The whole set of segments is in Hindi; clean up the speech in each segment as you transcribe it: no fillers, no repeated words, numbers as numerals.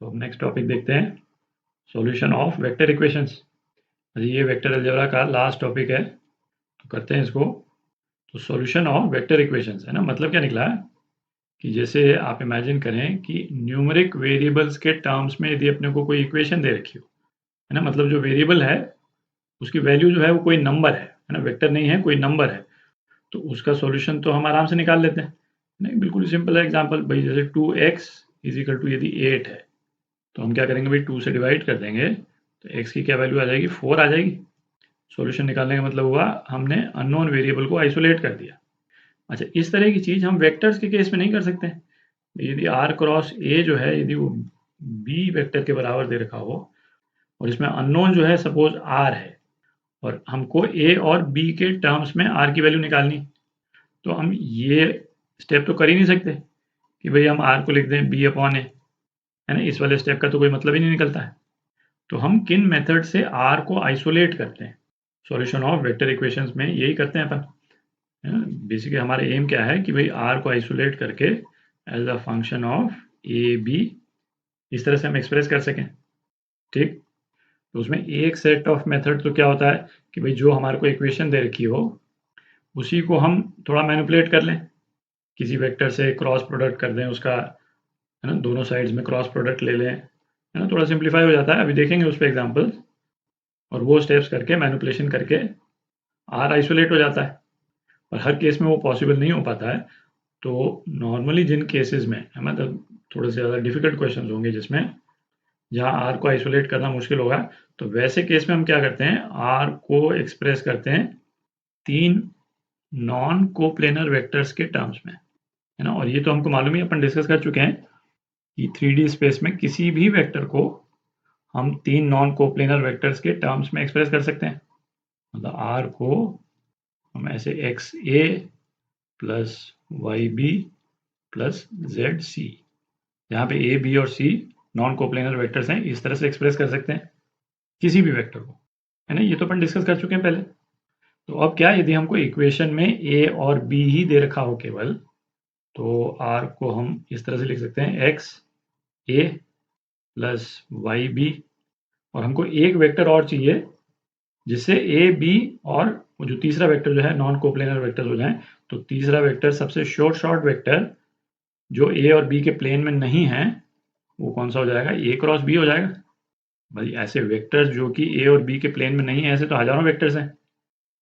तो अब नेक्स्ट टॉपिक देखते हैं, सॉल्यूशन ऑफ वेक्टर इक्वेशंस। ये वेक्टर अलजेब्रा का लास्ट टॉपिक है, तो करते हैं इसको। तो सॉल्यूशन ऑफ वेक्टर इक्वेशंस है ना, मतलब क्या निकला कि जैसे आप इमेजिन करें कि न्यूमेरिक वेरिएबल्स के टर्म्स में यदि अपने को कोई इक्वेशन दे रखी हो, है ना, मतलब जो वेरिएबल है उसकी वैल्यू जो है वो कोई नंबर है ना, वेक्टर नहीं है, कोई नंबर है, तो उसका सॉल्यूशन तो हम आराम से निकाल लेते हैं। नहीं, बिल्कुल सिंपल है एग्जांपल भाई, जैसे 2x इक्वल टू यदि 8 है, तो हम क्या करेंगे भाई, 2 से डिवाइड कर देंगे, तो x की क्या वैल्यू आ जाएगी, 4 आ जाएगी। सॉल्यूशन निकालने का मतलब हुआ हमने अननोन वेरिएबल को आइसोलेट कर दिया। अच्छा, इस तरह की चीज़ हम वेक्टर्स के केस में नहीं कर सकते। यदि r क्रॉस a जो है, यदि वो b वेक्टर के बराबर दे रखा हो और इसमें अननोन जो है सपोज r है, और हमको a और b के टर्म्स में r की वैल्यू निकालनी, तो हम ये स्टेप तो कर ही नहीं सकते कि भाई हम r को लिख दें b अपॉन a, है ना, इस वाले स्टेप का तो कोई मतलब ही नहीं निकलता है। तो हम किन मेथड से r को आइसोलेट करते हैं, सॉल्यूशन ऑफ वेक्टर इक्वेशंस में यही करते हैं अपन, है ना। बेसिकली हमारा एम क्या है कि भाई r को आइसोलेट करके as a function of A B इस तरह से हम एक्सप्रेस कर सकें, ठीक। तो उसमें एक सेट ऑफ मेथड तो क्या होता है कि भाई जो हमारे को इक्वेशन दे रखी हो उसी को हम थोड़ा मैनिपुलेट कर लें, किसी वेक्टर से क्रॉस प्रोडक्ट कर दें उसका, है ना, दोनों साइड्स में क्रॉस प्रोडक्ट ले लें, है ना, थोड़ा सिंप्लीफाई हो जाता है, अभी देखेंगे उस पर एग्जाम्पल्स। और वो स्टेप्स करके मैनिपुलेशन करके आर आइसोलेट हो जाता है, और हर केस में वो पॉसिबल नहीं हो पाता है। तो नॉर्मली जिन केसेस में, है मतलब थोड़े से ज़्यादा डिफिकल्ट क्वेश्चन होंगे जिसमें जहाँ आर को आइसोलेट करना मुश्किल होगा, तो वैसे केस में हम क्या करते हैं, आर को एक्सप्रेस करते हैं 3 नॉन कोप्लेनर वेक्टर्स के टर्म्स में, है ना। और ये तो हमको मालूम ही, अपन डिस्कस कर चुके हैं कि 3D स्पेस में किसी भी वेक्टर को हम 3 नॉन कोप्लेनर वेक्टर्स के टर्म्स में एक्सप्रेस कर सकते हैं। मतलब आर को हम ऐसे x a plus y b plus z c, यहाँ पे ए बी और सी नॉन कोप्लेनर वेक्टर्स हैं, इस तरह से एक्सप्रेस कर सकते हैं किसी भी वेक्टर को, है ना। ये तो अपन डिस्कस कर चुके हैं पहले। तो अब क्या, यदि हमको इक्वेशन में ए और बी ही दे रखा हो केवल, तो आर को हम इस तरह से लिख सकते हैं x a plus y B, और हमको एक वेक्टर और चाहिए जिससे ए बी और वो जो तीसरा वेक्टर जो है नॉन कोप्लेनर वेक्टर हो जाए। तो तीसरा वेक्टर सबसे शॉर्ट वेक्टर जो ए और बी के प्लेन में नहीं है, वो कौन सा हो जाएगा, ए क्रॉस बी हो जाएगा। भाई ऐसे वेक्टर्स जो कि ए और बी के प्लेन में नहीं है, ऐसे तो हजारों वेक्टर्स हैं,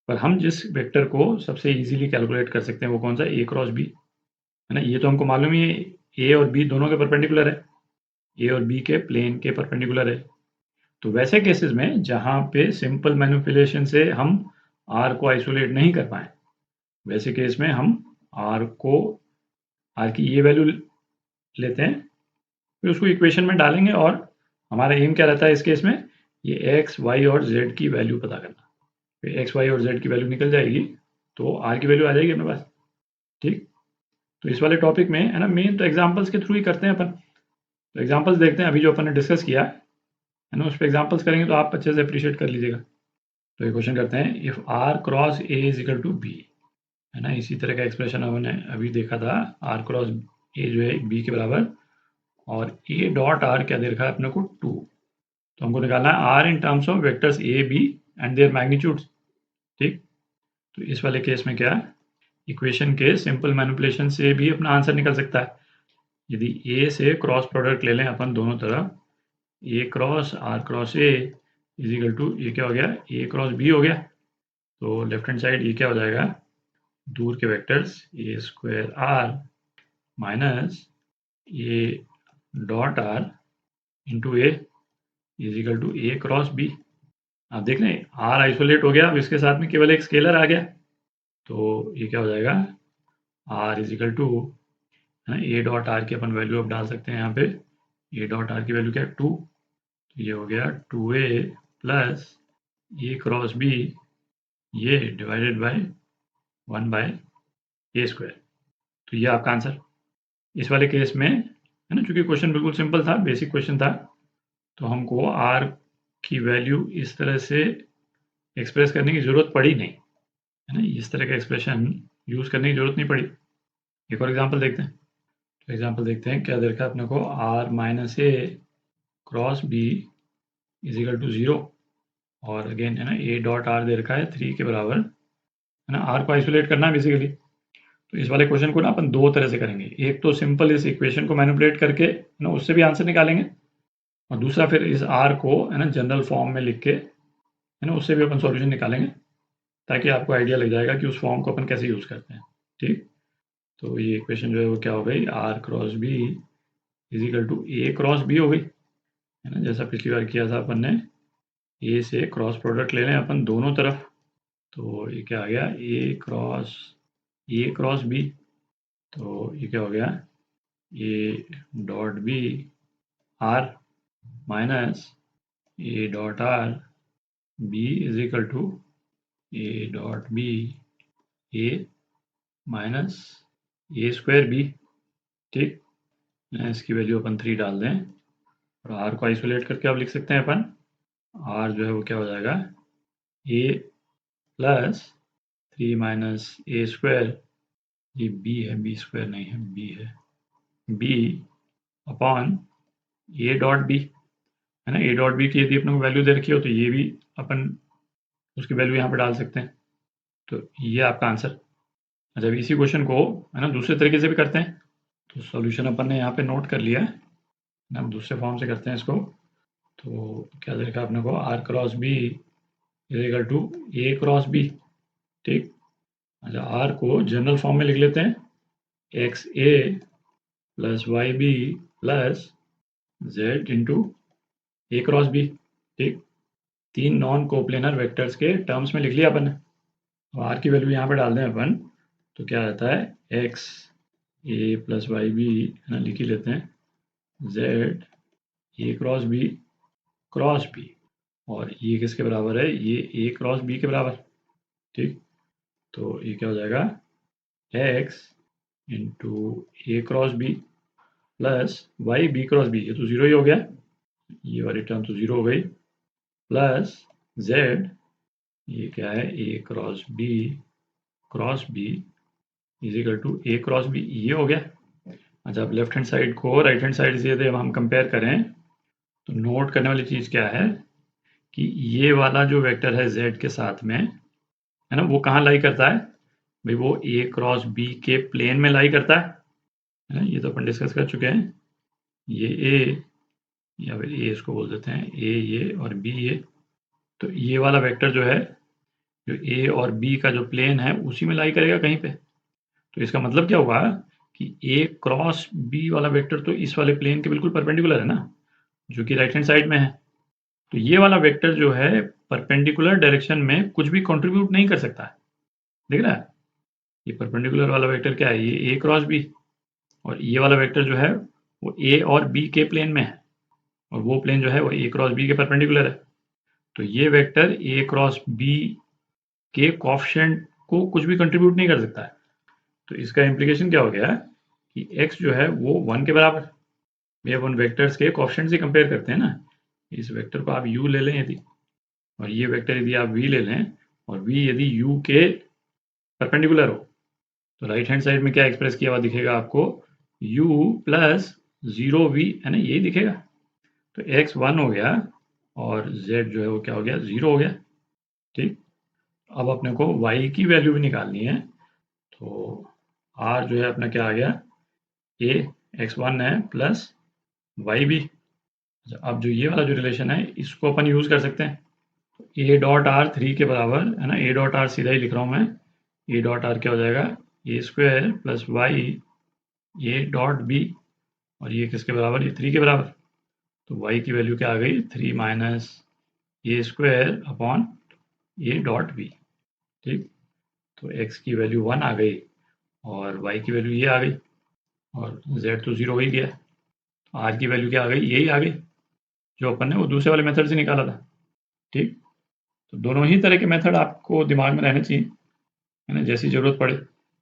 पर हम जिस वेक्टर को सबसे इजीली कैलकुलेट कर सकते हैं वो कौन सा, ए क्रॉस बी, है ना। ये तो हमको मालूम ही है, ए और बी दोनों के परपेंडिकुलर है, ए और बी के प्लेन के परपेंडिकुलर है। तो वैसे केसेस में जहाँ पे सिंपल मैनिपुलेशन से हम आर को आइसोलेट नहीं कर पाए, वैसे केस में हम आर को, आर की ये वैल्यू लेते हैं, फिर उसको इक्वेशन में डालेंगे, और हमारा एम क्या रहता है इस केस में, ये एक्स वाई और जेड की वैल्यू पता करना। फिर एक्स वाई और जेड की वैल्यू निकल जाएगी तो आर की वैल्यू आ जाएगी अपने पास, ठीक। तो इस वाले टॉपिक में, है ना, मेन तो एग्जाम्पल्स के थ्रू ही करते हैं अपन। तो एग्जाम्पल्स देखते हैं, अभी जो अपन ने डिस्कस किया है ना, उस पर एग्जाम्पल्स करेंगे तो आप अच्छे से अप्रिशिएट कर लीजिएगा। तो ये क्वेश्चन करते हैं, if R cross A is equal to B, है ना, इसी तरह का एक्सप्रेशन हमने अभी देखा था, आर क्रॉस ए जो है बी के बराबर, और ए डॉट आर क्या दे रखा है अपने को, 2। तो हमको निकालना है R in terms of vectors A B and their magnitudes, ठीक। तो इस वाले केस में क्या, इक्वेशन के सिंपल मैनिपुलेशन से भी अपना आंसर निकल सकता है। यदि ए से क्रॉस प्रोडक्ट ले लें अपन दोनों तरफ, a cross r cross A is equal to, ये क्या हो गया, ए क्रॉस बी हो गया। तो लेफ्ट हैंड साइड ये क्या हो जाएगा, दूर के vectors A square R minus A dot R into A is equal to A cross B. आप देख रहे हैं आर आइसोलेट हो गया, अब इसके साथ में केवल एक स्केलर आ गया, तो ये क्या हो जाएगा, आर इज इक्वल टू, है ना, ए डॉट आर की अपन वैल्यू अब डाल सकते हैं यहाँ पे, ए डॉट आर की वैल्यू क्या है, 2। तो ये हो गया 2a plus A cross B, ये divided by 1 by A square. तो ये आपका आंसर इस वाले केस में, है ना। चूंकि क्वेश्चन बिल्कुल सिंपल था, बेसिक क्वेश्चन था, तो हमको आर की वैल्यू इस तरह से एक्सप्रेस करने की ज़रूरत पड़ी नहीं, है ना, इस तरह का एक्सप्रेशन यूज़ करने की ज़रूरत नहीं पड़ी। एक और एग्जांपल देखते हैं। तो एग्जांपल देखते हैं क्या दे रखा है अपने को, R minus A cross B is equal to 0 और अगेन है ना ए डॉट आर दे रखा है 3 के बराबर, है ना। आर को आइसोलेट करना है बेसिकली। तो इस वाले क्वेश्चन को ना अपन दो तरह से करेंगे, एक तो सिंपल इस इक्वेशन को मैनिपुलेट करके है ना उससे भी आंसर निकालेंगे, और दूसरा फिर इस आर को है ना जनरल फॉर्म में लिख के है ना उससे भी अपन सॉल्यूशन निकालेंगे, ताकि आपको आइडिया लग जाएगा कि उस फॉर्म को अपन कैसे यूज़ करते हैं। ठीक, तो ये इक्वेशन जो है वो क्या हो गई, R cross B is equal to A cross B हो गई, है ना। जैसा पिछली बार किया था अपन ने, ए से क्रॉस प्रोडक्ट ले लें अपन दोनों तरफ, तो ये क्या आ गया, ए क्रॉस बी, तो ये क्या हो गया, A dot B R minus A dot R B is equal to A dot B A minus A square B. ठीक, इसकी वैल्यू अपन 3 डाल दें और आर को आइसोलेट करके अब लिख सकते हैं अपन, आर जो है वो क्या हो जाएगा, A plus 3 minus A square, ये बी है, बी स्क्वायर नहीं है, बी है, B upon A dot B, है ना। ए डॉट बी की यदि अपने को वैल्यू दे रखी हो तो ये भी अपन उसकी वैल्यू यहाँ पे डाल सकते हैं, तो ये आपका आंसर। अच्छा, अब इसी क्वेश्चन को है ना दूसरे तरीके से भी करते हैं, तो सॉल्यूशन अपन ने यहाँ पे नोट कर लिया है ना, दूसरे फॉर्म से करते हैं इसको। तो क्या देखा अपने को, R cross B is equal to A cross B. ठीक, अच्छा आर को जनरल फॉर्म में लिख लेते हैं, x a plus y b plus z into a cross B. ठीक, 3 नॉन कोप्लेनर वेक्टर्स के टर्म्स में लिख लिया अपन ने। अब आर की वैल्यू यहाँ पे डाल दें अपन, तो क्या आता है, x a plus y B, है ना, लिख ही लेते हैं, जेड ए क्रॉस बी, और ये किसके बराबर है, ये ए क्रॉस बी के बराबर। ठीक, तो ये क्या हो जाएगा, x into a cross b plus y b cross B, ये तो 0 ही हो गया, ये वाली टर्म तो 0 हो गई, प्लस जेड, ये क्या है, a cross B is equal to A cross B, ये हो गया। अच्छा, अब लेफ्ट हैंड साइड को राइट हैंड साइड से यदि हम कंपेयर करें, तो नोट करने वाली चीज़ क्या है कि ये वाला जो वेक्टर है z के साथ में, है ना, वो कहाँ लाई करता है भाई, वो a क्रॉस b के प्लेन में लाई करता है ना। ये तो अपन डिस्कस कर चुके हैं, ये a, या फिर a इसको बोल देते हैं, a ये और b ये, तो ये वाला वेक्टर जो है, जो a और b का जो प्लेन है उसी में लाई करेगा कहीं पे। तो इसका मतलब क्या होगा कि a क्रॉस b वाला वेक्टर तो इस वाले प्लेन के बिल्कुल परपेंडिकुलर है ना, जो कि राइट हैंड साइड में है। तो ये वाला वेक्टर जो है परपेंडिकुलर डायरेक्शन में कुछ भी कंट्रीब्यूट नहीं कर सकता है, देख रहा है। ये परपेंडिकुलर वाला वेक्टर क्या है, ये a क्रॉस b, और ये वाला वेक्टर जो है वो a और b के प्लेन में है, और वो प्लेन जो है वो a क्रॉस b के परपेंडिकुलर है। तो ये वेक्टर a क्रॉस b के कोएफिशिएंट को कुछ भी कंट्रीब्यूट नहीं कर सकता है। तो इसका इम्प्लीकेशन क्या हो गया कि x जो है वो 1 के बराबर, ये अपन वेक्टर्स के कोएफिशिएंट से कंपेयर करते हैं ना, इस वेक्टर को आप u ले लें यदि, और ये वेक्टर यदि आप v ले लें, और v यदि u के परपेंडिकुलर हो, तो राइट हैंड साइड में क्या एक्सप्रेस किया हुआ दिखेगा आपको, u प्लस 0v, है ना, यही दिखेगा। तो x 1 हो गया और z जो है वो क्या हो गया, 0 हो गया। ठीक, अब अपने को y की वैल्यू भी निकालनी है, तो r जो है अपना क्या आ गया, a x1 है प्लस वाई बी। अब जो ये वाला जो रिलेशन है इसको अपन यूज़ कर सकते हैं, ए डॉट आर 3 के बराबर, है ना, ए डॉट आर सीधा ही लिख रहा हूँ मैं, ए डॉट आर क्या हो जाएगा, a square plus y a dot b, और ये किसके बराबर, ये 3 के बराबर। तो y की वैल्यू क्या आ गई, 3 minus A square upon A dot B. ठीक, तो x की वैल्यू 1 आ गई और y की वैल्यू ये आ गई, और z तो 0 हो ही गया, तो r की वैल्यू क्या आ गई, यही आ गई जो अपन ने वो दूसरे वाले मेथड से निकाला था। ठीक, तो दोनों ही तरह के मेथड आपको दिमाग में रहने चाहिए, है ना, जैसी ज़रूरत पड़े।